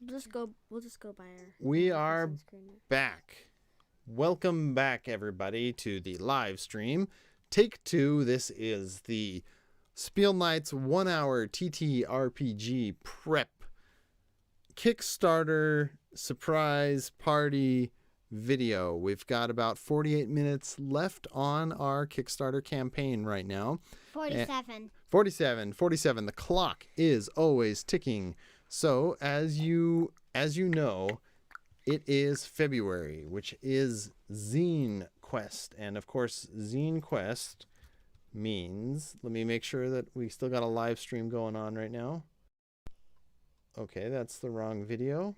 We'll just go by our. We are back. Welcome back, everybody, to the live stream. Take 2. This is the Spiel Knights 1 Hour TTRPG Prep Kickstarter surprise party video. We've got about 48 minutes left on our Kickstarter campaign right now. 47. 47. The clock is always ticking. So as you know, it is February, which is Zinequest. And of course, Zinequest means, let me make sure that we still got a live stream going on right now. Okay, that's the wrong video.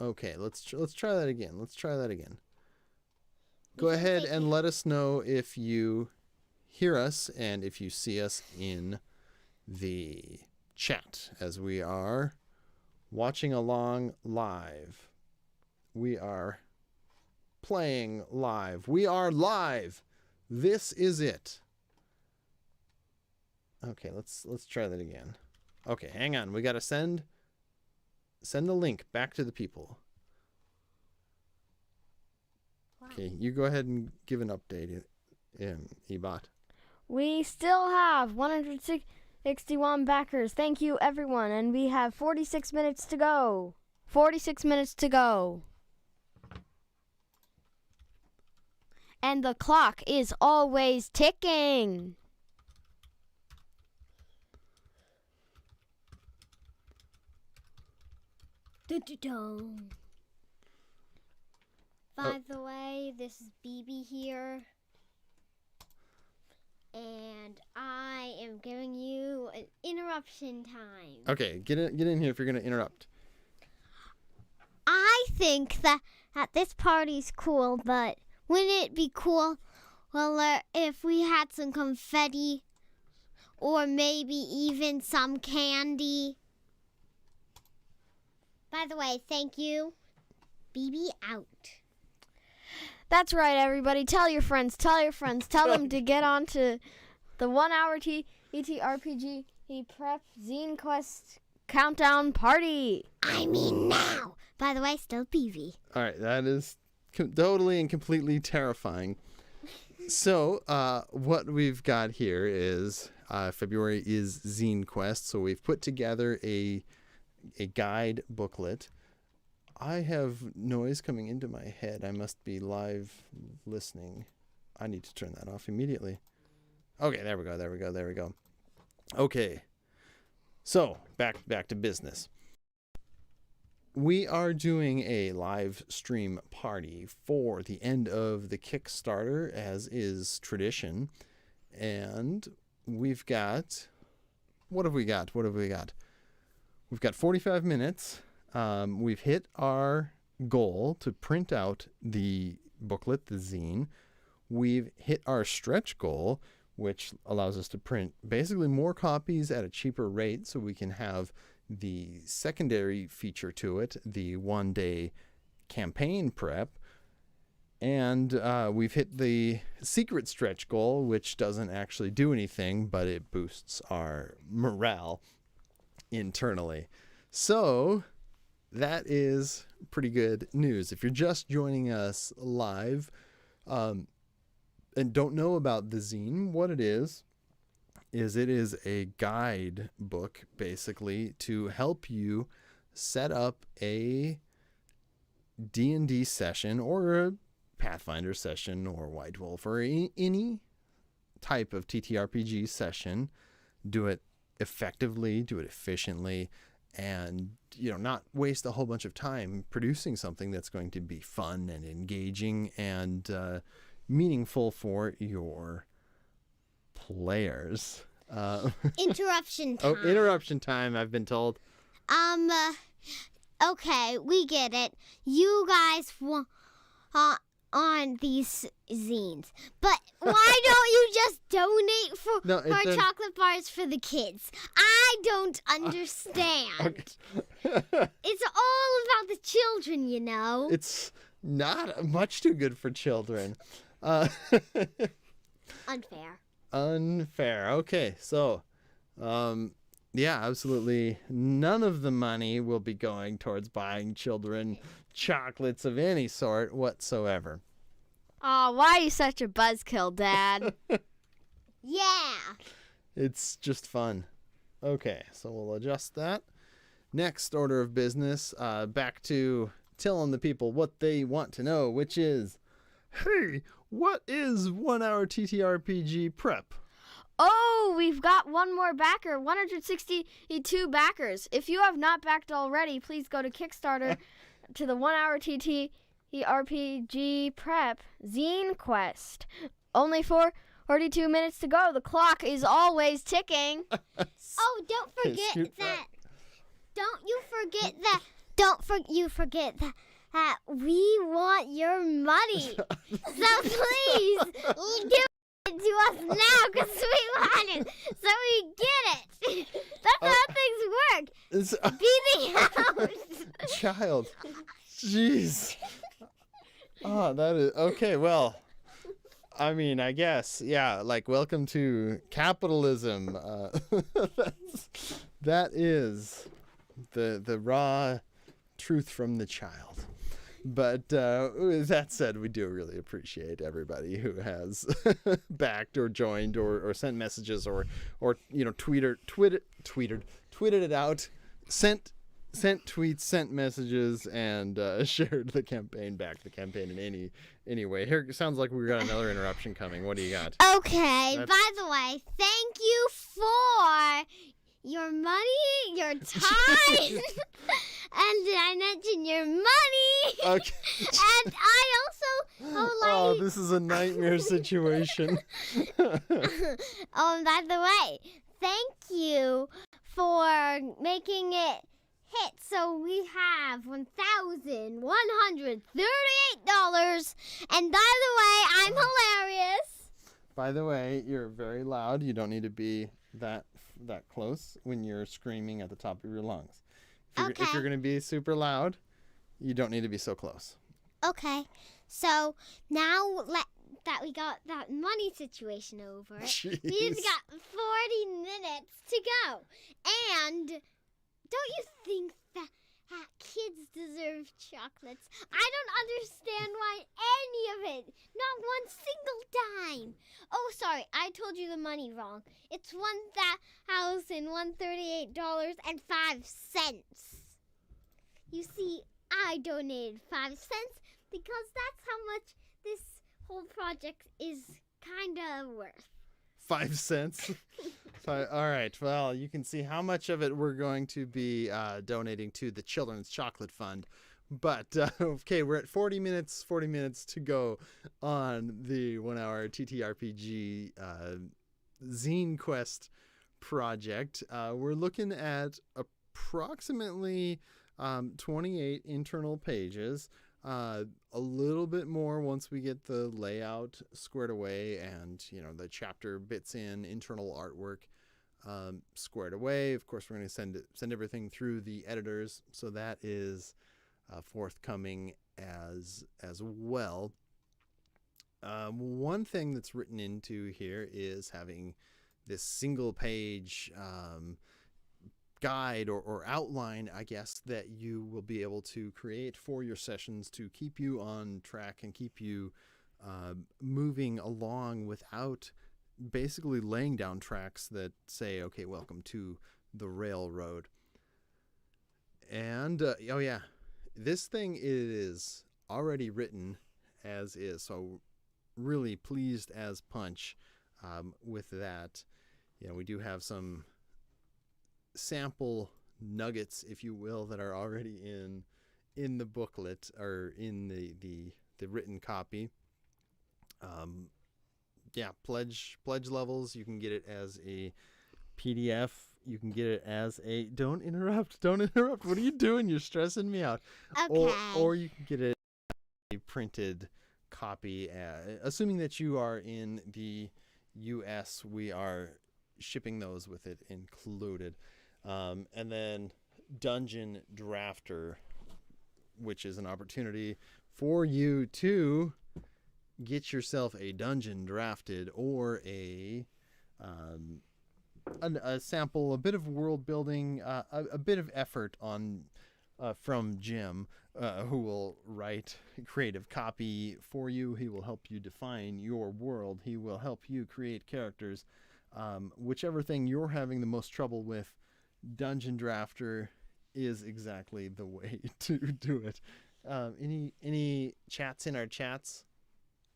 Okay, let's try that again. Go ahead and let us know if you hear us and if you see us in the chat as we are watching along live. We are playing live. We are live. This is it. Okay, let's try that again. Okay, hang on. We got to send the link back to the people. Wow. Okay, you go ahead and give an update, Ebot. We still have 161 backers. Thank you, everyone. And we have 46 minutes to go. 46 minutes to go. And the clock is always ticking. By the way, this is BB here. And I am giving you an interruption time. Okay, get in here if you're going to interrupt. I think that this party's cool, but wouldn't it be cool, if we had some confetti or maybe even some candy? By the way, thank you. BB out. That's right, everybody. Tell your friends. Tell them to get on to the 1 Hour TTRPG Prep Zinequest Countdown Party. I mean now. By the way, still BB. All right, that is totally and completely terrifying. So what we've got here is February is Zinequest, so we've put together a guide booklet. I have noise coming into my head. I must be live listening. I need to turn that off immediately. Okay, there we go. Okay. So, back to business. We are doing a live stream party for the end of the Kickstarter, as is tradition. And we've got... What have we got? We've got 45 minutes. We've hit our goal to print out the booklet, the zine. We've hit our stretch goal, which allows us to print basically more copies at a cheaper rate so we can have the secondary feature to it, the 1-day campaign prep. And we've hit the secret stretch goal, which doesn't actually do anything, but it boosts our morale internally. So that is pretty good news. If you're just joining us live and don't know about the zine, what it is it is a guide book, basically, to help you set up a D&D session or a Pathfinder session or White Wolf or any type of TTRPG session. Do it effectively, do it efficiently, and not waste a whole bunch of time producing something that's going to be fun and engaging and meaningful for your players. Interruption time. Oh, interruption time, I've been told. Okay, we get it. You guys want on these zines, but why don't you just donate for chocolate bars for the kids? I don't understand. It's all about the children, It's not much too good for children. Unfair. Okay, so Yeah, absolutely. None of the money will be going towards buying children chocolates of any sort whatsoever. Aw, why are you such a buzzkill, Dad? Yeah. It's just fun. Okay, so we'll adjust that. Next order of business, back to telling the people what they want to know, which is, hey, what is 1 Hour TTRPG Prep? Oh, we've got one more backer, 162 backers. If you have not backed already, please go to Kickstarter to the 1 Hour TTRPG Prep Zinequest. Only 42 minutes to go. The clock is always ticking. Oh, don't forget that. Don't you forget that. You forget that we want your money. So please do it to us now because we want it. So we get it. That's how things work. Be the house. Child. Jeez. Oh, that is... Okay, well... I mean, I guess, yeah, like, welcome to capitalism. That is the raw truth from the child. But with that said, we do really appreciate everybody who has backed or joined or sent messages or you know, tweeted it out, sent tweets, sent messages, and shared the campaign, backed the campaign in any way. Here, it sounds like we've got another interruption coming. What do you got? Okay, by the way, thank you for your money, your time, and I mentioned your money. Okay. And I also Oh, this is a nightmare situation. Oh, and by the way, thank you for making it hit. So we have $1,138. And by the way, I'm hilarious. By the way, you're very loud. You don't need to be that close when you're screaming at the top of your lungs. If you're going to be super loud, you don't need to be so close. Okay. So now that we got that money situation over, Jeez. we've got 40 minutes to go. And don't you think that kids deserve chocolates? I don't understand why any of it. Not one single dime. Oh, sorry. I told you the money wrong. It's $1,138.05. You see, I donated 5 cents because that's how much this whole project is kind of worth. 5 cents? All right. Well, you can see how much of it we're going to be donating to the Children's Chocolate Fund. But, okay, we're at 40 minutes to go on the 1 Hour TTRPG Zinequest project. We're looking at approximately 28 internal pages. A little bit more once we get the layout squared away and, you know, the chapter bits in, internal artwork squared away. Of course, we're going to send everything through the editors, so that is forthcoming as well. One thing that's written into here is having this single page guide or outline, I guess, that you will be able to create for your sessions to keep you on track and keep you moving along without basically laying down tracks that say, okay, welcome to the railroad. And oh yeah, this thing is already written as is, so really pleased as punch with that. You know, we do have some sample nuggets, if you will, that are already in the booklet or in the written copy. Yeah, pledge levels. You can get it as a PDF. You can get it as a... Don't interrupt. What are you doing? You're stressing me out. Okay. Or you can get it a printed copy. Assuming that you are in the U.S., we are shipping those with it included. And then Dungeon Drafter, which is an opportunity for you to get yourself a dungeon drafted or a a sample, a bit of world building, a bit of effort on from Jim, who will write creative copy for you. He will help you define your world. He will help you create characters. Whichever thing you're having the most trouble with, Dungeon Drafter is exactly the way to do it. Any chats in our chats?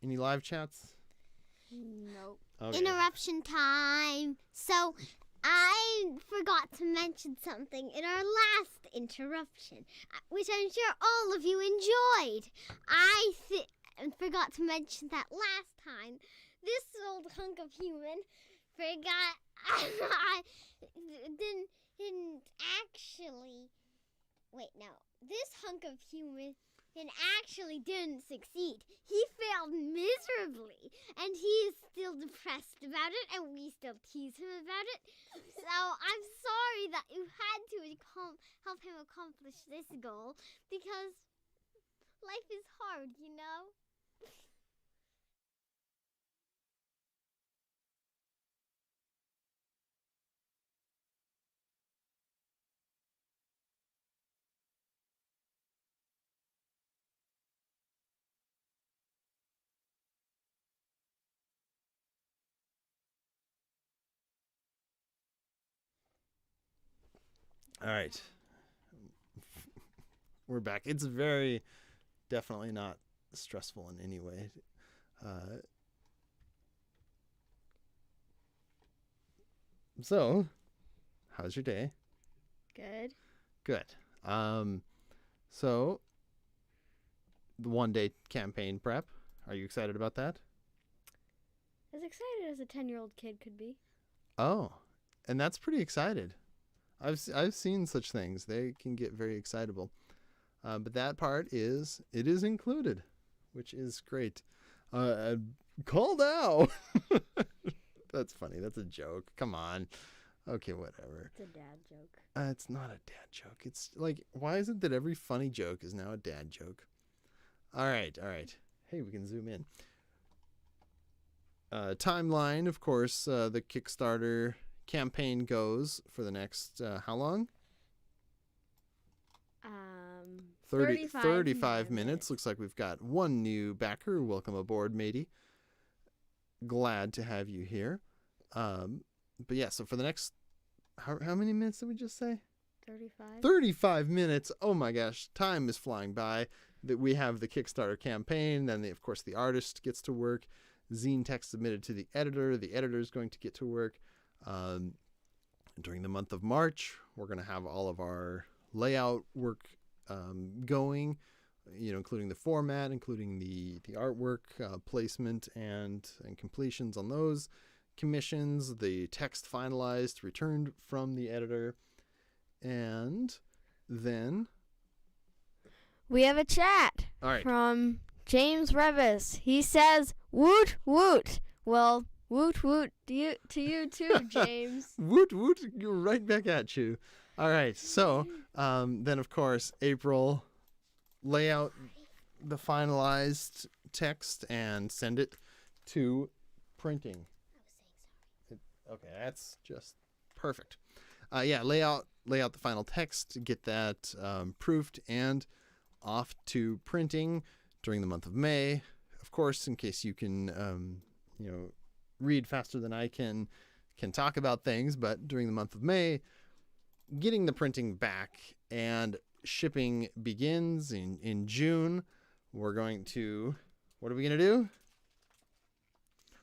Any live chats? Nope. Okay. Interruption time. So I forgot to mention something in our last interruption, which I'm sure all of you enjoyed. I forgot to mention that last time. This old hunk of human forgot. didn't actually. Wait, no. This hunk of human actually didn't succeed. He failed miserably, and he is still depressed about it, and we still tease him about it. So I'm sorry that you had to help him accomplish this goal, because life is hard, you know? All right. We're back. It's very definitely not stressful in any way. So, how's your day? Good. Good. So the 1-day campaign prep. Are you excited about that? As excited as a 10-year-old kid could be. Oh, and that's pretty excited. I've seen such things. They can get very excitable. But that part is included, which is great. Call now. That's funny. That's a joke. Come on. Okay, whatever. It's a dad joke. It's not a dad joke. It's like, why is it that every funny joke is now a dad joke? All right. Hey, we can zoom in. Timeline, of course, the Kickstarter campaign goes for the next, how long? 35 minutes. Looks like we've got one new backer. Welcome aboard, matey. Glad to have you here. But yeah, so for the next, how many minutes did we just say? 35. 35 minutes. Oh my gosh, time is flying by. That we have the Kickstarter campaign, then of course the artist gets to work. Zine text submitted to the editor. The editor is going to get to work. During the month of March, we're going to have all of our layout work going, including the format, including the artwork, placement and completions on those commissions, the text finalized, returned from the editor. And then we have a chat from James Revis. He says, "Woot woot." Well, woot woot to you too, James. Woot woot, you're right back at you. All right, so then of course April, lay out the finalized text and send it to printing. Okay, that's just perfect. Lay out the final text, get that proofed and off to printing during the month of May. Of course, in case you can, read faster than I can talk about things, but during the month of May, getting the printing back and shipping begins in June. We're going to, what are we going to do?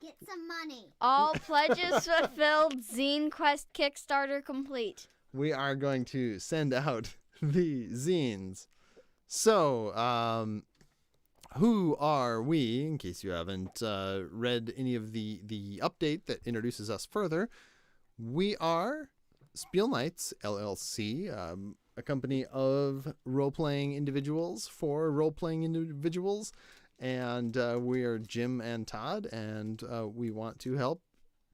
Get some money. All pledges fulfilled. Zinequest Kickstarter complete. We are going to send out the zines. So, who are we? In case you haven't read any of the update that introduces us further, we are Spiel Knights LLC, a company of role-playing individuals for role-playing individuals. And we are Jim and Todd, and we want to help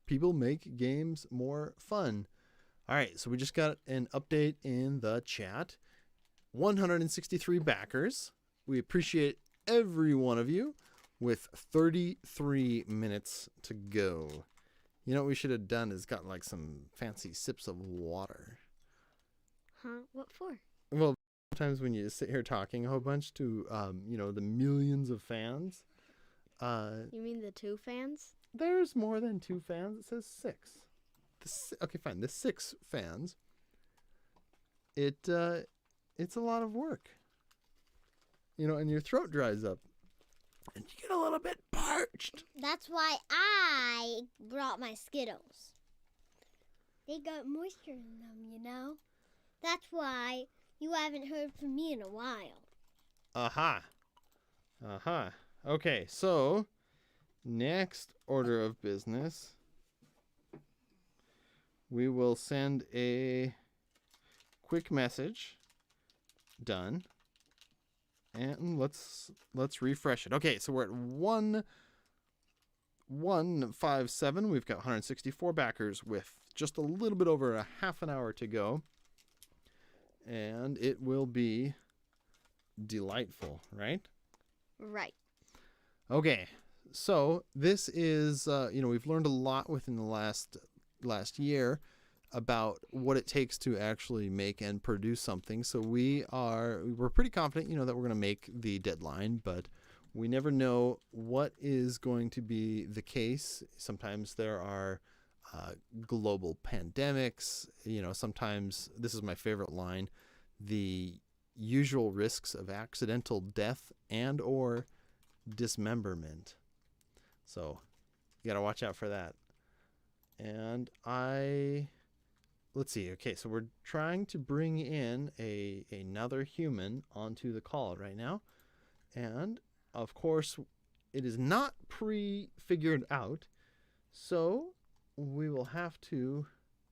people make games more fun. All right, so we just got an update in the chat. 163 backers. We appreciate every one of you with 33 minutes to go. You know what we should have done is got like some fancy sips of water. Huh? What for? Well, sometimes when you sit here talking a whole bunch to, the millions of fans. You mean the 2 fans? There's more than 2 fans. It says 6. Okay, fine. The 6 fans. It's a lot of work. And your throat dries up. And you get a little bit parched. That's why I brought my Skittles. They got moisture in them, That's why you haven't heard from me in a while. Aha. Okay, so next order of business, we will send a quick message. Done. And let's refresh it. Okay, so we're at 157. We've got 164 backers with just a little bit over a half an hour to go. And it will be delightful, right? Right. Okay, so this is, we've learned a lot within the last year about what it takes to actually make and produce something. So we're pretty confident, that we're going to make the deadline, but we never know what is going to be the case. Sometimes there are global pandemics, sometimes, this is my favorite line, the usual risks of accidental death and or dismemberment. So you got to watch out for that. And let's see. Okay, so we're trying to bring in another human onto the call right now. And of course, it is not pre-figured out. So we will have to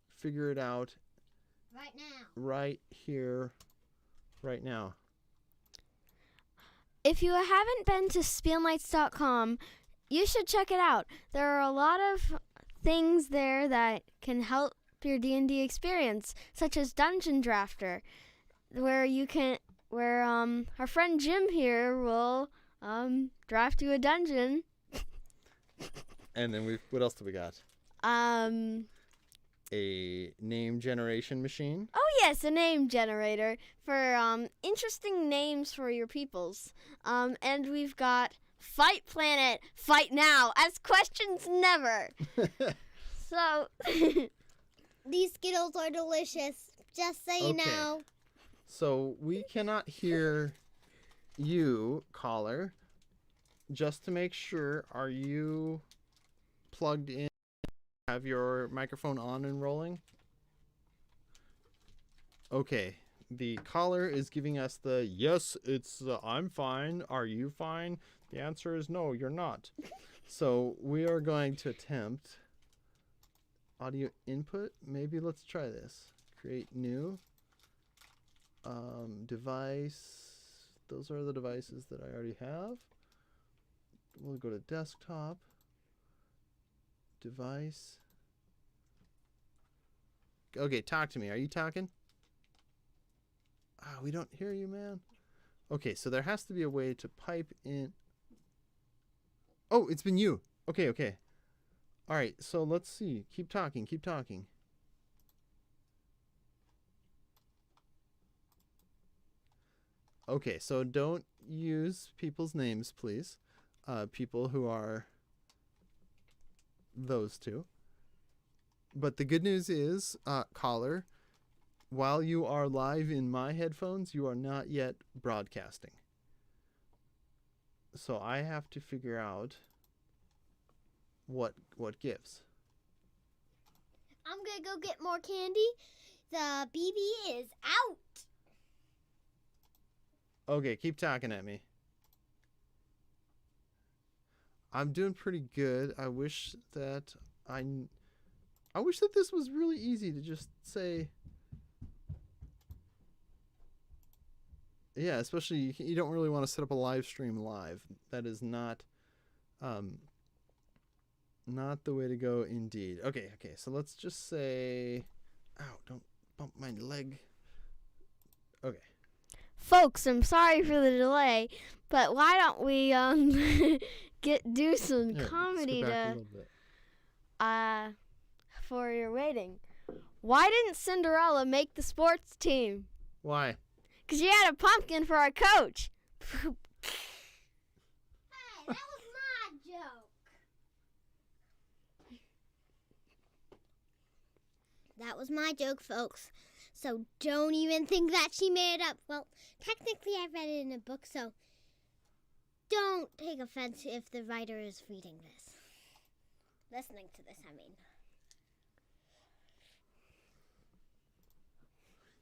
figure it out right now. Right here, right now. If you haven't been to spielnights.com, you should check it out. There are a lot of things there that can help your D&D experience, such as Dungeon Drafter, where our friend Jim here will draft you a dungeon. And then what else do we got? A name generation machine. Oh yes, a name generator for interesting names for your peoples. And we've got Fight Planet, Fight Now, ask questions never. So these Skittles are delicious, just so you know. So we cannot hear you, caller. Just to make sure, are you plugged in? Have your microphone on and rolling? Okay. The caller is giving us the, yes, I'm fine. Are you fine? The answer is no, you're not. So we are going to attempt audio input. Maybe let's try this. Create new. Device. Those are the devices that I already have. We'll go to desktop. Device. Okay, talk to me. Are you talking? We don't hear you, man. Okay, so there has to be a way to pipe in. Oh, it's been you. Okay. All right, so let's see. Keep talking. Okay, so don't use people's names, please. People who are those two. But the good news is, caller, while you are live in my headphones, you are not yet broadcasting. So I have to figure out what gives. I'm going to go get more candy. The BB is out. Okay, keep talking at me. I'm doing pretty good. I wish that this was really easy to just say. Yeah, especially you don't really want to set up a live stream live. That is not the way to go indeed. Okay, so let's just say, ow, don't bump my leg. Okay. Folks, I'm sorry for the delay, but why don't we do some comedy let's go back a to little bit. before you're waiting. Why didn't Cinderella make the sports team? Why? Because she had a pumpkin for a coach. Hey, that was my joke. That was my joke, folks. So don't even think that she made it up. Well, technically I read it in a book, so don't take offense if the writer is reading this. Listening to this, I mean.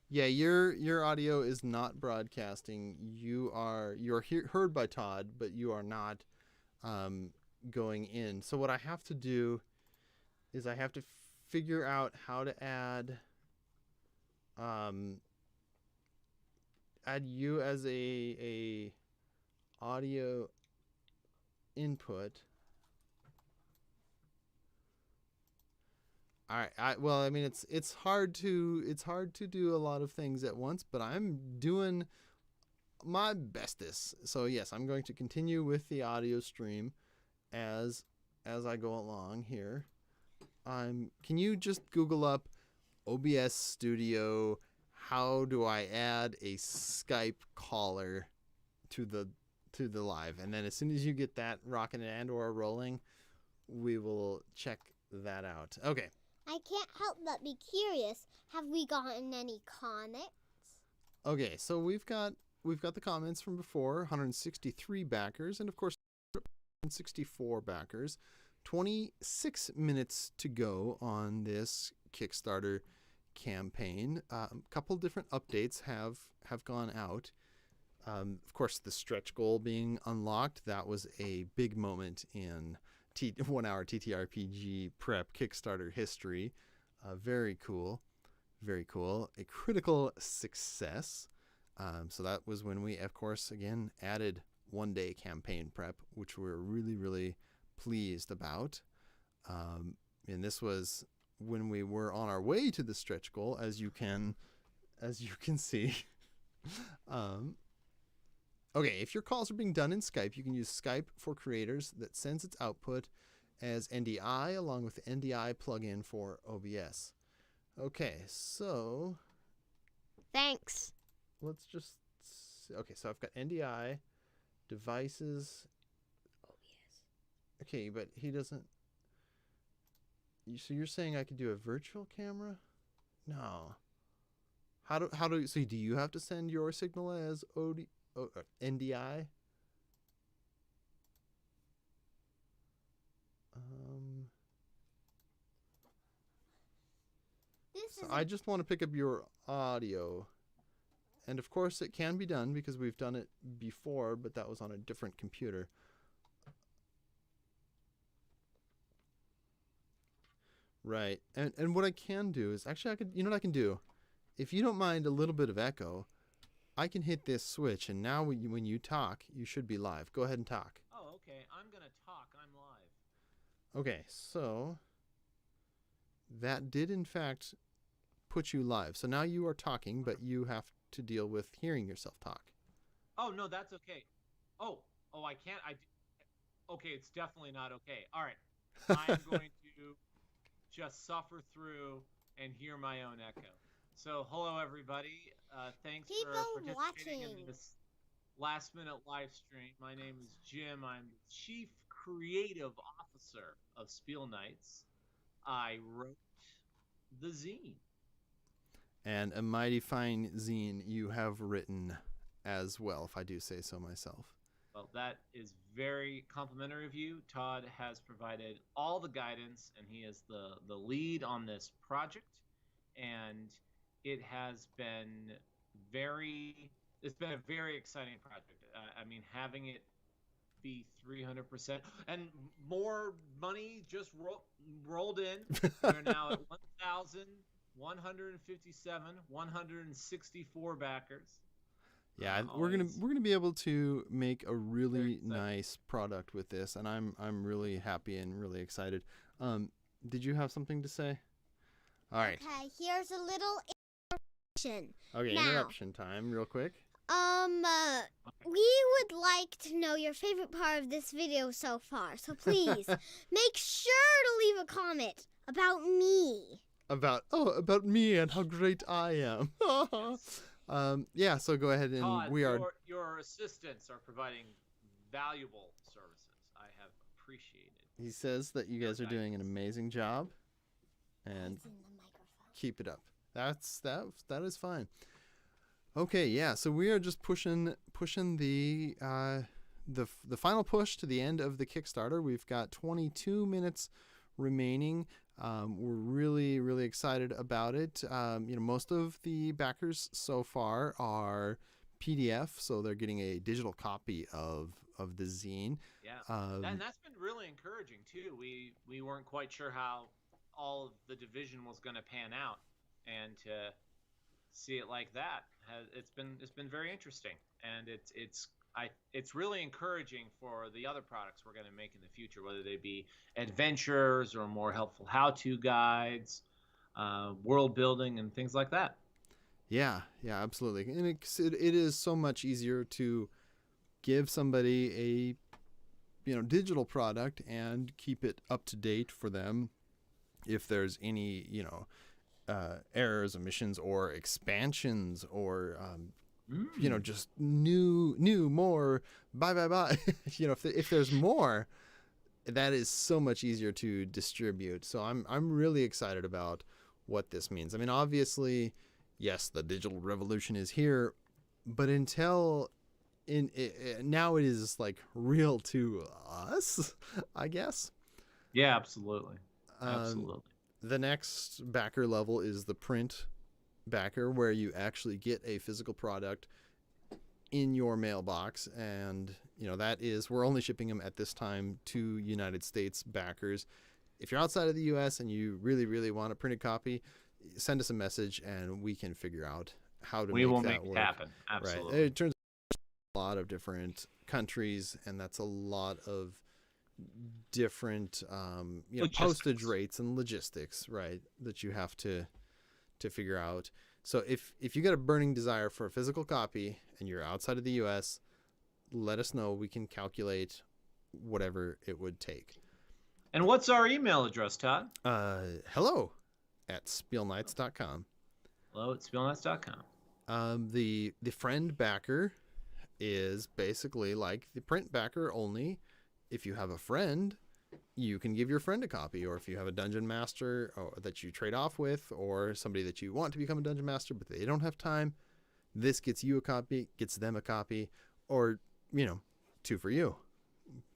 Yeah, your audio is not broadcasting. You're heard by Todd, but you are not going in. So what I have to do is I have to figure out how to add you as a audio input. All right. Well, I mean, it's hard to do a lot of things at once, but I'm doing my bestest. So yes, I'm going to continue with the audio stream as I go along here. Can you just Google up OBS Studio? How do I add a Skype caller to the live? And then as soon as you get that rocking and or rolling, we will check that out. Okay. I can't help but be curious. Have we gotten any comments? Okay, so we've got the comments from before, 163 backers, and of course 164 backers. 26 minutes to go on this Kickstarter campaign. A couple different updates have gone out. Of course, the stretch goal being unlocked, that was a big moment in 1 Hour TTRPG Prep Kickstarter history. Very cool. Very cool. A critical success. So that was when we, of course, again, added 1-day campaign prep, which we're really, really pleased about. And this was when we were on our way to the stretch goal, as you can see. Okay, if your calls are being done in Skype, you can use Skype for Creators that sends its output as NDI along with the NDI plugin for OBS. Okay, so Thanks. let's just okay, so I've got NDI devices. OBS. Okay, but he doesn't. So you're saying I could do a virtual camera? No. How do so do you have to send your signal as NDI? So I just want to pick up your audio. And of course it can be done because we've done it before, but that was on a different computer. Right. And what I can do is actually you know what I can do? If you don't mind a little bit of echo, I can hit this switch, and now when you talk, you should be live. Go ahead and talk. Oh, okay. I'm going to talk. I'm live. Okay, so that did, in fact, put you live. So now you are talking, but you have to deal with hearing yourself talk. Oh, no, that's okay. Oh, I can't. Okay, it's definitely not okay. All right. I'm going to just suffer through and hear my own echo. So, hello, everybody. Thanks for participating in this last-minute live stream. My name is Jim. I'm the Chief Creative Officer of Spiel Nights. I wrote the zine. And a mighty fine zine you have written as well, if I do say so myself. Well, that is very complimentary of you. Todd has provided all the guidance, and he is the lead on this project. And it has been it's been a very exciting project. I mean, having it be 300% and more money just rolled in. We're now at 1,164 backers. Yeah, we're gonna be able to make a really nice product with this, and I'm really happy and really excited. Did you have something to say? All right. Okay, here's a little interruption. Okay, interruption time, real quick. We would like to know your favorite part of this video so far. So please, make sure to leave a comment about me. About me and how great I am. Yeah, so go ahead and Todd, we are... Your assistants are providing valuable services. I have appreciated. He says that you guys are doing an amazing job, and keep it up. That is fine. Okay, yeah. So we are just pushing the final push to the end of the Kickstarter. We've got 22 minutes remaining. We're really, really excited about it. Most of the backers so far are PDF, so they're getting a digital copy of the zine. Yeah, and that's been really encouraging too. We weren't quite sure how all of the division was going to pan out, and to see it like that, it's been very interesting, and it's really encouraging for the other products we're going to make in the future, whether they be adventures or more helpful how-to guides, world building, and things like that. Yeah, absolutely. And it is so much easier to give somebody a digital product and keep it up to date for them if there's any errors, omissions, or expansions, or just new more bye. If there's more, that is so much easier to distribute. So I'm really excited about what this means. I mean, obviously, yes, the digital revolution is here, but now it is like real to us, I guess. Yeah, absolutely. Absolutely. The next backer level is the print backer, where you actually get a physical product in your mailbox, and we're only shipping them at this time to United States backers. If you're outside of the US and you really, really want a printed copy, send us a message and we can figure out how to make that work. It happen. Absolutely. Right. It turns out a lot of different countries, and that's a lot of different postage rates and logistics, right, that you have to figure out. So if you get a burning desire for a physical copy and you're outside of the US, let us know. We can calculate whatever it would take. And what's our email address, Todd? hello@spielnights.com. hello@spielnights.com. The friend backer is basically like the print backer, only if you have a friend, you can give your friend a copy, or if you have a dungeon master that you trade off with, or somebody that you want to become a dungeon master but they don't have time, this gets you a copy, gets them a copy, or two for you.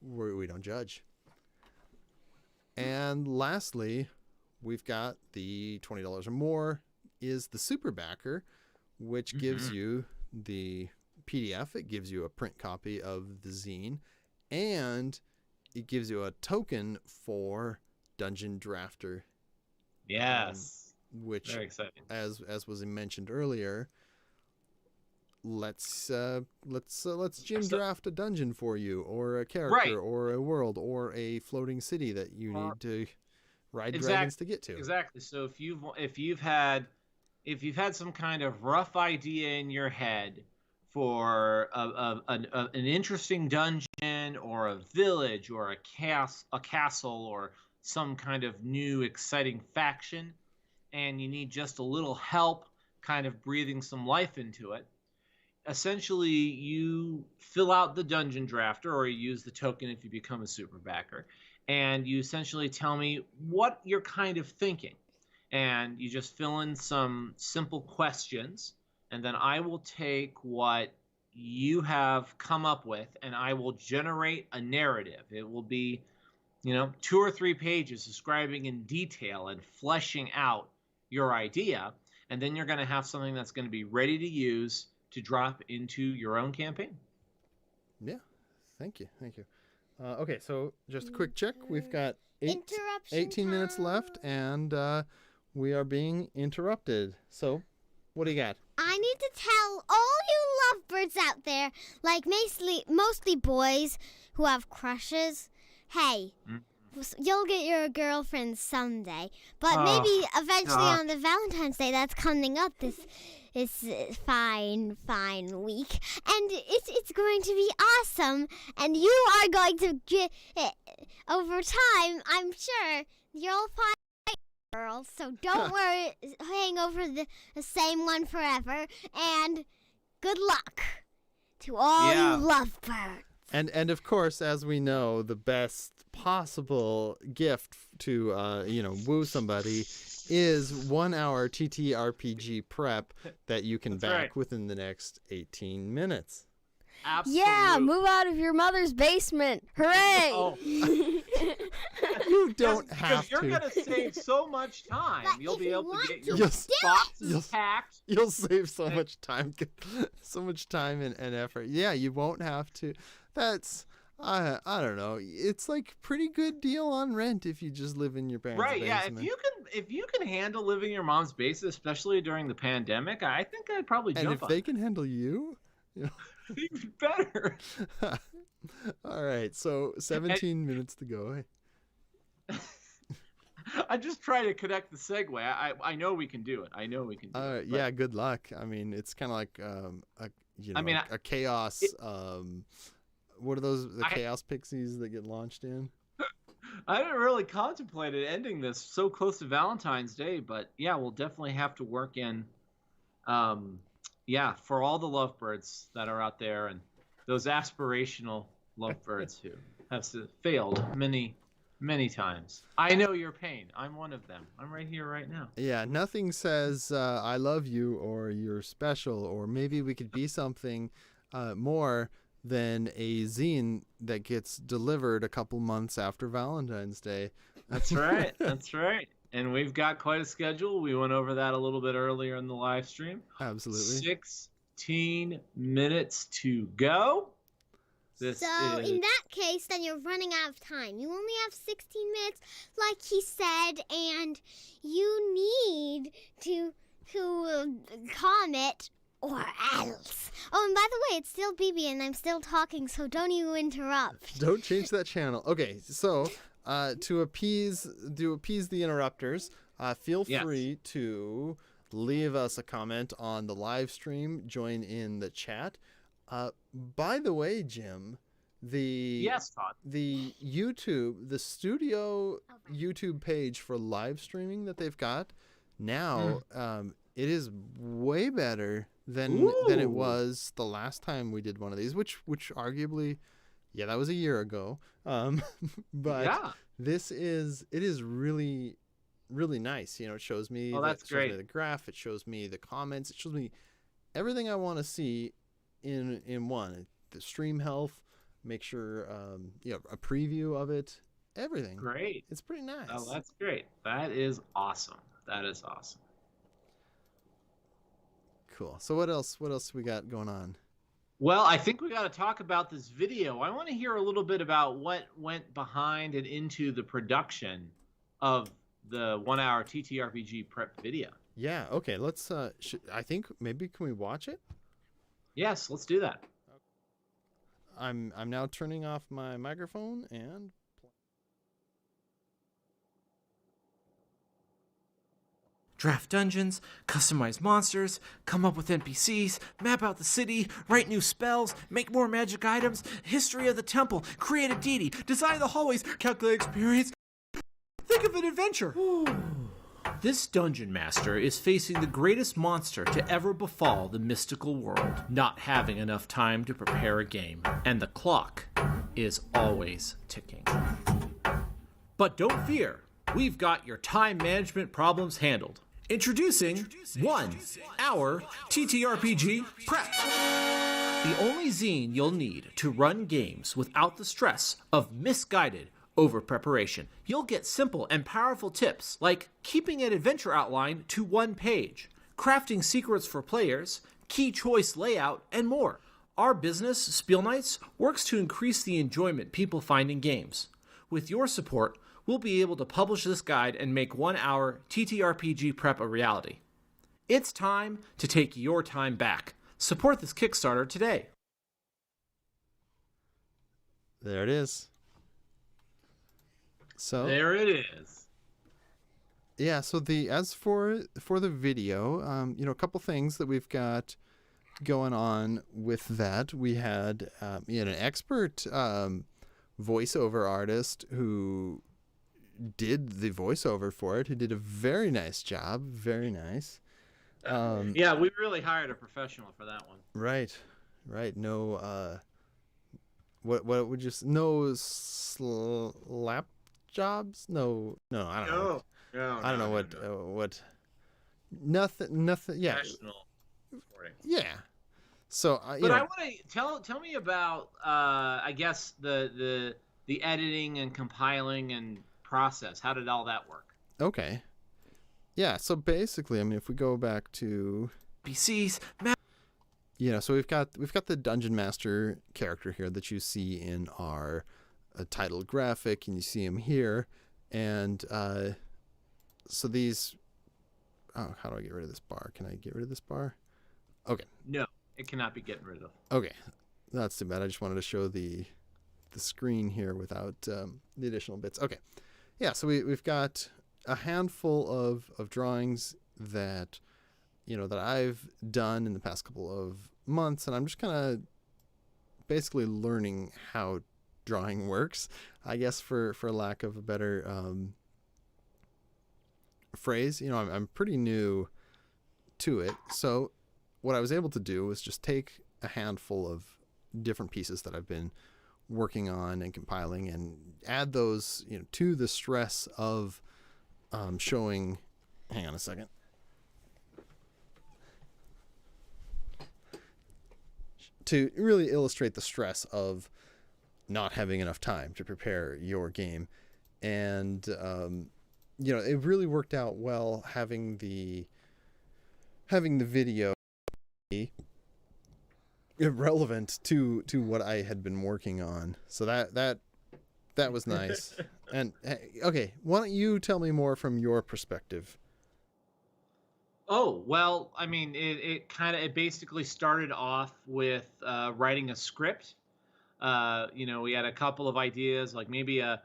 We don't judge. And lastly, we've got the $20 or more is the super backer, which gives you the PDF. It gives you a print copy of the zine, and it gives you a token for Dungeon Drafter. Yes. Which, very exciting. As was mentioned earlier, let's Jim draft a dungeon for you, or a character, right, or a world, or a floating city that you need to ride dragons to get to. Exactly. So if you've had some kind of rough idea in your head for an interesting dungeon, or a village, or a castle, or some kind of new exciting faction, and you need just a little help kind of breathing some life into it, essentially you fill out the dungeon drafter, or you use the token if you become a super backer, and you essentially tell me what you're kind of thinking, and you just fill in some simple questions, and then I will take what you have come up with and I will generate a narrative. It will be 2 or 3 pages describing in detail and fleshing out your idea, and then you're going to have something that's going to be ready to use to drop into your own campaign. Yeah, thank you. Okay, so just a quick check. We've got 18 minutes left, and we are being interrupted. So, what do you got? I need to tell all you lovebirds out there, like mostly boys who have crushes, hey, you'll get your girlfriend someday, but maybe eventually on the Valentine's Day that's coming up this fine week, and it's going to be awesome. And you are going to get over time. I'm sure you'll find girls. So don't worry, hang over the same one forever. And good luck to all you lovebirds. And of course, as we know, the best possible gift to woo somebody is 1 hour TTRPG prep that you can back within the next 18 minutes. Absolutely. Yeah, move out of your mother's basement. Hooray! Oh. You don't have to. Because you're going to save so much time. But You'll if be you able to want get to your do boxes packed. You'll save so much time, and effort. Yeah, you won't have to. That's I don't know. It's like pretty good deal on rent if you just live in your parents' basement. Right? Yeah. If you can handle living in your mom's basement, especially during the pandemic, I think I'd probably jump on. And if they can handle you, even better. All right. So 17 minutes to go. I just try to connect the segue. I know we can do it. Yeah. Good luck. I mean, it's kind of like a chaos. What are those? The chaos pixies that get launched in? I haven't really contemplated ending this so close to Valentine's Day, but yeah, we'll definitely have to work in, for all the lovebirds that are out there and those aspirational lovebirds who have failed many, many times. I know your pain. I'm one of them. I'm right here, right now. Yeah, nothing says I love you or you're special or maybe we could be something more than a zine that gets delivered a couple months after Valentine's Day. That's right. That's right. And we've got quite a schedule. We went over that a little bit earlier in the live stream. Absolutely. 16 minutes to go. In that case, then you're running out of time. You only have 16 minutes, like he said, and you need to comment or else. Oh, and by the way, it's still BB and I'm still talking, so don't you interrupt. Don't change that channel. Okay, so to appease the interrupters, feel free to leave us a comment on the live stream, join in the chat. By the way, Jim, Todd. The YouTube, the studio YouTube page for live streaming that they've got now, it is way better than it was the last time we did one of these, which arguably, that was a year ago. But it is really, really nice. It shows me shows me the graph, it shows me the comments, it shows me everything I want to see in one. The stream health, make sure a preview of it, everything. Great. It's pretty nice. Oh, that's great. That is awesome. Cool. So what else we got going on? Well, I think we got to talk about this video. I want to hear a little bit about what went behind and into the production of the 1 hour TTRPG prep video. Yeah. Okay. Let's. I think maybe can we watch it? Yes. Let's do that. I'm now turning off my microphone and. Draft dungeons, customize monsters, come up with NPCs, map out the city, write new spells, make more magic items, history of the temple, create a deity, design the hallways, calculate experience. Think of an adventure. This dungeon master is facing the greatest monster to ever befall the mystical world, not having enough time to prepare a game, and the clock is always ticking. But don't fear, we've got your time management problems handled. Introducing 1 Hour TTRPG Prep. The only zine you'll need to run games without the stress of misguided over-preparation. You'll get simple and powerful tips like keeping an adventure outline to 1 page, crafting secrets for players, key choice layout, and more. Our business, Spiel Nights, works to increase the enjoyment people find in games. With your support, we'll be able to publish this guide and make 1 hour TTRPG Prep a reality. It's time to take your time back. Support this Kickstarter today. There it is. So there it is. Yeah, so as for the video, a couple things that we've got going on with that. We had an expert voiceover artist who did the voiceover for it, who did a very nice job. Very nice. Yeah, we really hired a professional for that one. Right. No, what would you no slap jobs? No, I don't know. I don't know what. Nothing. Yeah. Professional. Yeah. So, but I want to tell me about, I guess the editing and compiling and process. How did all that work? Okay. Yeah. So basically, I mean, if we go back to PCs, so we've got the Dungeon Master character here that you see in our title graphic, and you see him here, and so these. Oh, how do I get rid of this bar? Can I get rid of this bar? Okay. No, it cannot be getting rid of. Okay, that's too bad. I just wanted to show the screen here without the additional bits. Okay, yeah. So we've got a handful of drawings that that I've done in the past couple of months, and I'm just kind of basically learning how drawing works, I guess, for lack of a better phrase. I'm pretty new to it, so what I was able to do was just take a handful of different pieces that I've been working on and compiling and add those to the stress of showing. Hang on a second. To really illustrate the stress of not having enough time to prepare your game. And it really worked out well having the video irrelevant to what I had been working on. So that was nice. And okay, why don't you tell me more from your perspective? Oh, well, I mean, it basically started off with writing a script. We had a couple of ideas, like maybe a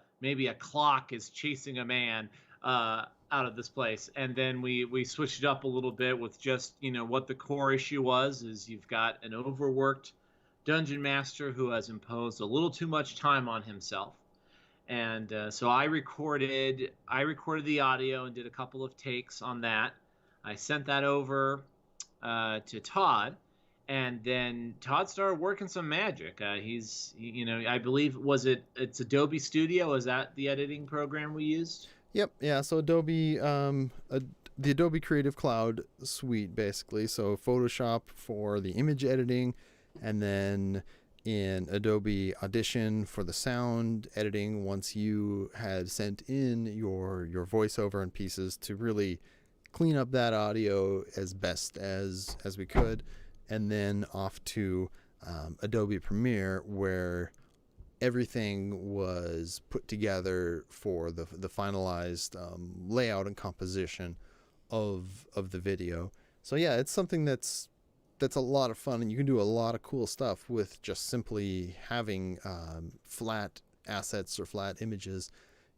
clock is chasing a man out of this place, and then we switched it up a little bit with just what the core issue was. Is you've got an overworked dungeon master who has imposed a little too much time on himself, and so I recorded the audio and did a couple of takes on that. I sent that over to Todd, and then Todd started working some magic. I believe it's Adobe Studio. Is that the editing program we used? Yep. Yeah. So Adobe, the Adobe Creative Cloud suite, basically. So Photoshop for the image editing, and then in Adobe Audition for the sound editing. Once you had sent in your voiceover and pieces to really clean up that audio as best as we could, and then off to Adobe Premiere, where everything was put together for the finalized layout and composition of the video. So yeah, it's something that's a lot of fun, and you can do a lot of cool stuff with just simply having flat assets or flat images.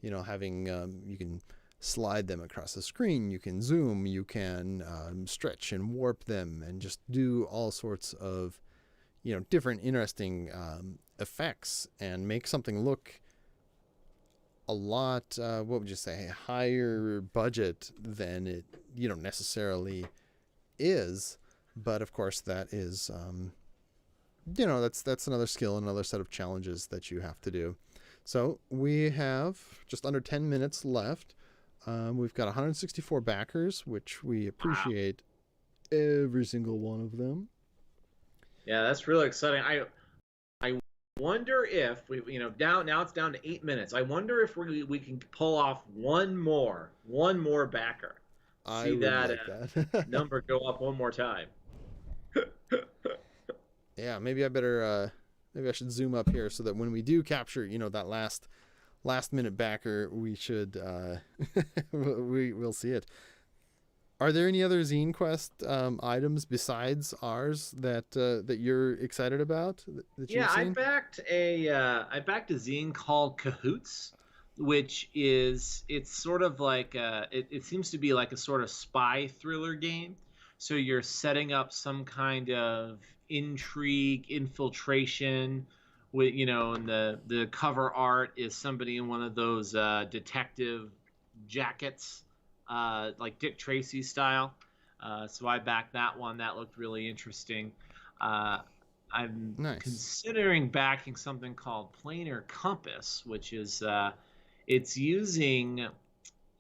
Having you can slide them across the screen, you can zoom, you can stretch and warp them, and just do all sorts of different interesting effects, and make something look a lot what would you say, higher budget than it necessarily is. But of course that is that's another skill, another set of challenges that you have to do. So we have just under 10 minutes left. We've got 164 backers, which we appreciate. Wow. Every single one of them. Yeah, that's really exciting. I wonder if we now it's down to 8 minutes. I wonder if we can pull off one more backer. See that number go up one more time. Yeah, maybe I should zoom up here so that when we do capture that last minute backer, we should we'll see it. Are there any other Zinequest items besides ours that you're excited about? That I backed a zine called Cahoots, which is it's sort of like it seems to be like a sort of spy thriller game. So you're setting up some kind of intrigue, infiltration. With and the cover art is somebody in one of those detective jackets, like Dick Tracy style. So I backed that one. That looked really interesting. I'm Nice. considering backing something called Planar Compass, which is it's using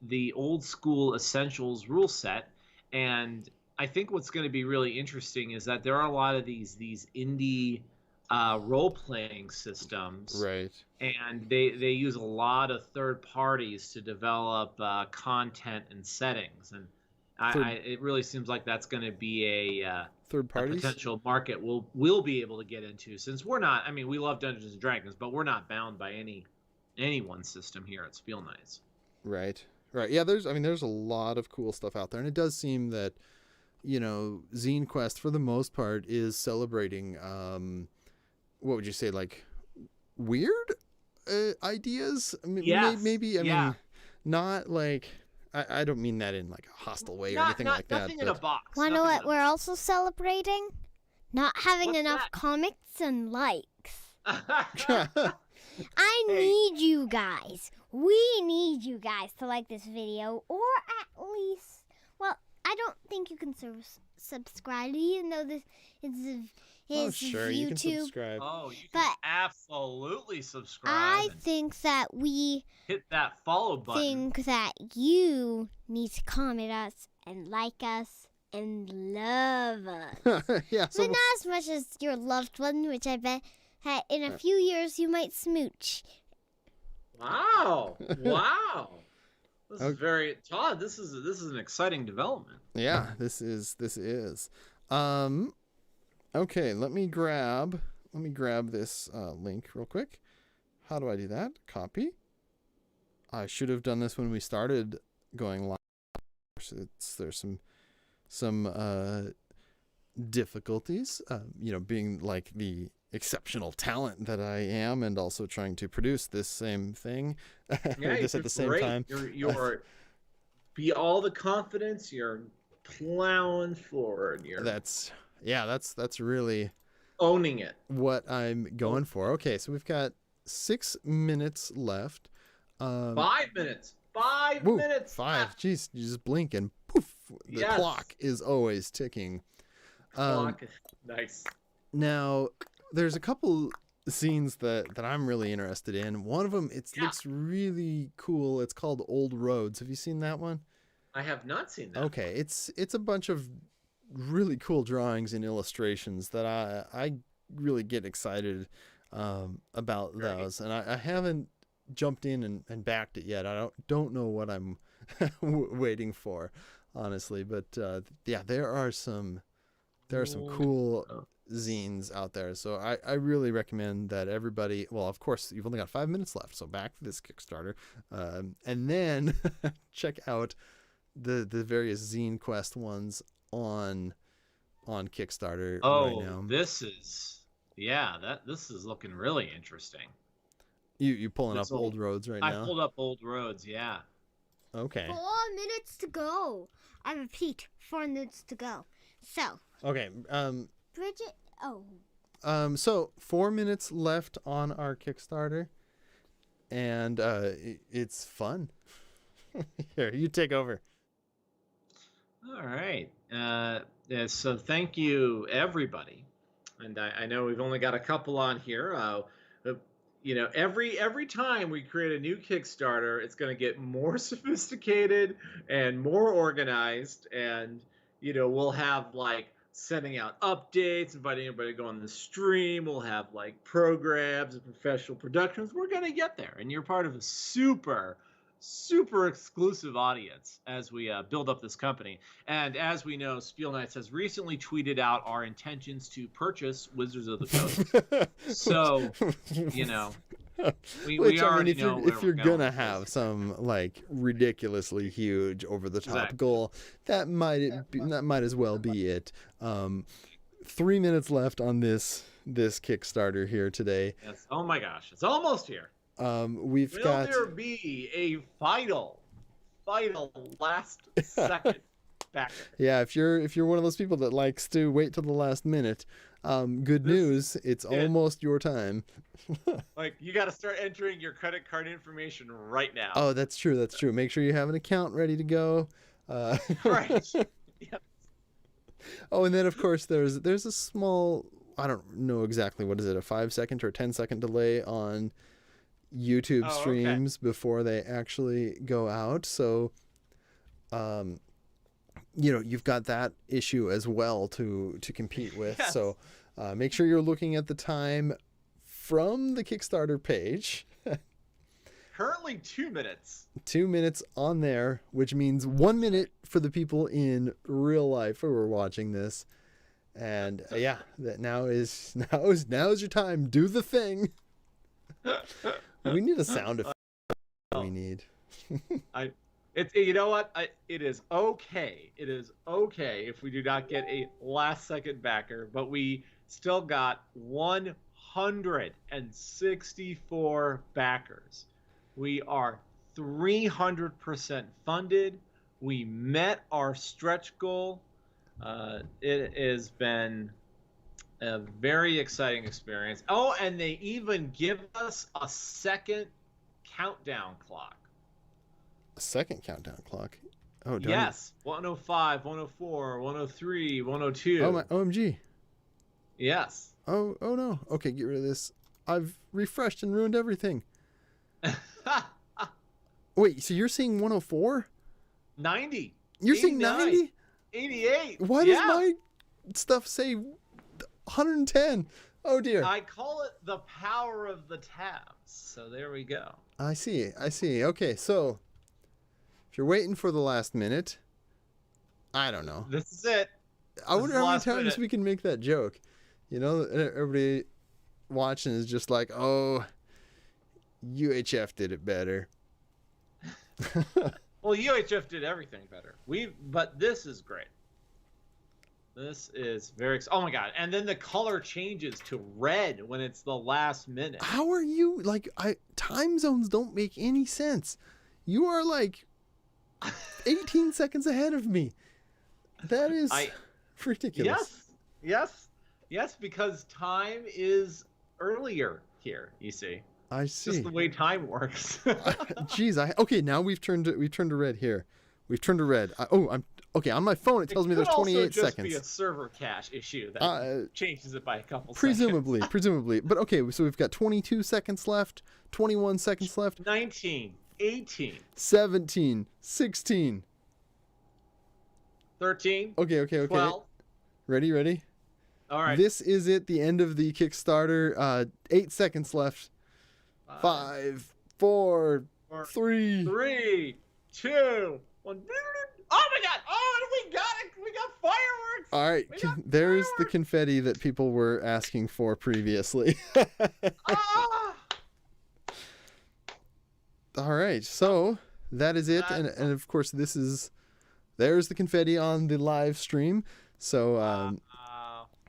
the old school Essentials rule set. And I think what's going to be really interesting is that there are a lot of these indie role-playing systems, Right. and they use a lot of third parties to develop content and settings, and it really seems like that's going to be a Third parties? potential market we'll be able to get into, since we're not. I mean, we love Dungeons and Dragons, but we're not bound by any one system here at Spiel Knights. Right. Yeah, there's a lot of cool stuff out there, and it does seem that Zinequest for the most part is celebrating what would you say, like weird ideas? I mean, Yes. maybe. I mean, not like I don't mean that in like a hostile way or anything like that. Nothing in a box. Want to know Nothing what in a we're also celebrating? Not having What's enough that? comics and likes. box. I Hey. need you guys. We need you guys to like this video, or at least, well, I don't think you can subscribe, even though this is Oh, sure, you can YouTube. subscribe. Oh, you can But absolutely subscribe. I and think that we hit that follow button. think that you need to comment us and like us and love us. Yeah. So But not as much as your loved one, which I bet that in a few years you might smooch. Wow! Wow! This Okay. is very Todd. This is an exciting development. yeah, this is. Okay, let me grab this link real quick. How do I do that? Copy. I should have done this when we started going live. There's some difficulties. Being like the exceptional talent that I am, and also trying to produce this same thing just at the same great. time. You're be all the confidence. You're plowing forward. You're That's really owning it. what I'm going for. Okay, so we've got 6 minutes left. 5 minutes. 5 Woo, minutes. 5. left. Jeez, you just blink and poof, the Yes. clock is always ticking. Clock. Nice. Now, there's a couple scenes that I'm really interested in. One of them, looks really cool. It's called Old Roads. Have you seen that one? I have not seen that. Okay, it's a bunch of really cool drawings and illustrations that I really get excited about those, and I haven't jumped in and backed it yet. I don't know what I'm waiting for, honestly, but yeah, there are some cool zines out there, so I really recommend that everybody. Well, of course, you've only got 5 minutes left, so back this Kickstarter, and then check out the various Zinequest ones on Kickstarter right now. Oh, this is looking really interesting. You pulling up This Old Roads right I now? pulled up Old Roads. Yeah. Okay. 4 minutes to go. I repeat, 4 minutes to go. So, Okay. Bridget, oh, So 4 minutes left on our Kickstarter, and it's fun. Here, you take over. All right. So thank you, everybody. And I know we've only got a couple on here. Every time we create a new Kickstarter, it's going to get more sophisticated and more organized. And, we'll have like sending out updates, inviting everybody to go on the stream. We'll have like programs and professional productions. We're going to get there. And you're part of a super exclusive audience as we build up this company. And as we know, Spiel Knights has recently tweeted out our intentions to purchase Wizards of the Coast. So, we Which, already if know you're where we're gonna going. have some like ridiculously huge over the top Exactly. goal, that might as well be it. 3 minutes left on this Kickstarter here today. Yes. Oh my gosh, it's almost here. We've Will got. there be a final last second backer? Yeah, if you're one of those people that likes to wait till the last minute, good news, it's almost your time. Like, you got to start entering your credit card information right now. Oh, that's true. That's true. Make sure you have an account ready to go. Right. Yep. Oh, and then of course there's a small, I don't know exactly, what is it, a 5-second or 10-second delay on YouTube streams before they actually go out. So, you've got that issue as well to compete with. Yes. So, make sure you're looking at the time from the Kickstarter page. Currently 2 minutes. 2 minutes on there, which means 1 minute for the people in real life who are watching this. And that now is your time. Do the thing. We need a sound effect. We need. You know what? It is okay. It is okay if we do not get a last second backer, but we still got 164 backers. We are 300% funded. We met our stretch goal. It has been a very exciting experience. Oh, and they even give us a second countdown clock. A second countdown clock? Oh, darn. Yes. 105, 104, 103, 102. Oh, my OMG. Yes. Oh no. Okay, get rid of this. I've refreshed and ruined everything. Wait, so you're seeing 104? 90. You're 89, seeing 90? 88. Why does my stuff say 110? Oh dear. I call it the power of the tabs. So there we go. I see. Okay, so if you're waiting for the last minute, I don't know. This is it. I wonder how many times we can make that joke. Everybody watching is just like, oh, UHF did it better. Well, UHF did everything better. But this is great. This is very. Oh my god! And then the color changes to red when it's the last minute. How are you time zones don't make any sense. You are like 18 seconds ahead of me. That is ridiculous. Yes, because time is earlier here, you see. I see. Just the way time works. Jeez, okay, now we've turned to red here. We've turned to red. I'm okay, on my phone it tells me there's 28 seconds. It could also just be a server cache issue that changes it by a couple presumably, seconds. Presumably. But okay, so we've got 22 seconds left, 21 seconds left. 19, 18, 17, 16. 13. Okay. 12. Ready? All right. This is it, the end of the Kickstarter. 8 seconds left. 5, 4, 3, 2, 1. Oh my god! Oh, we got it! We got fireworks! All right, there's the confetti that people were asking for previously. All right, so that is it, and of course there's the confetti on the live stream. So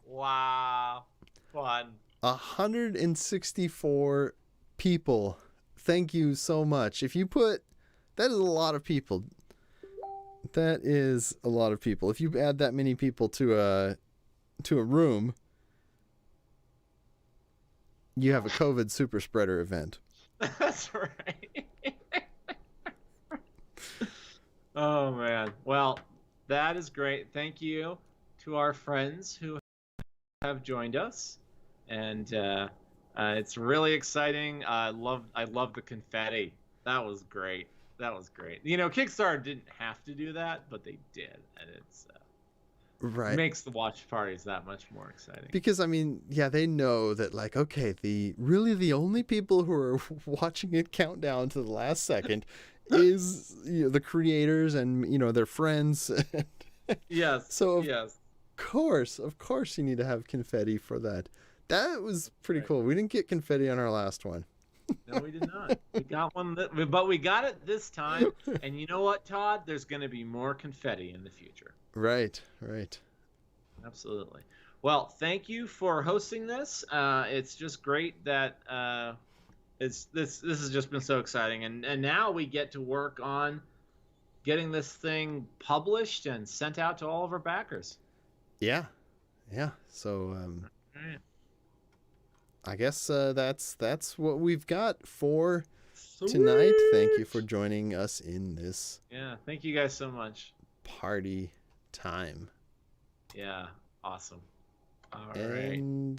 wow, fun. 164 people. Thank you so much. That is a lot of people. That is a lot of people. If you add that many people to a room, you have a COVID super spreader event. That's right. Oh man. Well, that is great. Thank you to our friends who have joined us, and it's really exciting. I love the confetti. That was great. Kickstarter didn't have to do that, but they did, and it's right. Makes the watch parties that much more exciting. Because they know that the only people who are watching it count down to the last second is the creators and their friends. Yes. So of course you need to have confetti for that. That was pretty cool. We didn't get confetti on our last one. No, we did not. We got one, but we got it this time. And you know what, Todd? There's going to be more confetti in the future. Right. Absolutely. Well, thank you for hosting this. It's just great that This has just been so exciting, and now we get to work on getting this thing published and sent out to all of our backers. Yeah. So Right. I guess that's what we've got for tonight. Thank you for joining us in this Yeah, thank you guys so much. party time. Yeah, awesome. All right. And